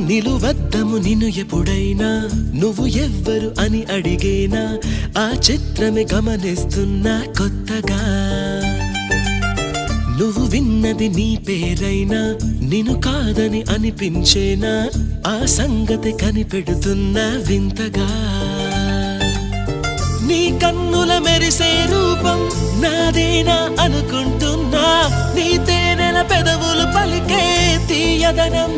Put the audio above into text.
నిలువద్దము నిన్ను ఎప్పుడైనా నువ్వు ఎవ్వరు అని అడిగేనా ఆ చిత్రమే గమనిస్తున్నా కొత్తగా నువ్వు విన్నది నీ పేరైనా నిన్ను కాదని అనిపించేనా ఆ సంగతి కనిపెడుతున్నా వింతగా నీ కన్నుల మెరిసే రూపం నాదేనా అనుకుంటున్నా నీ తేనెల పెదవులు పలికే తీయదనం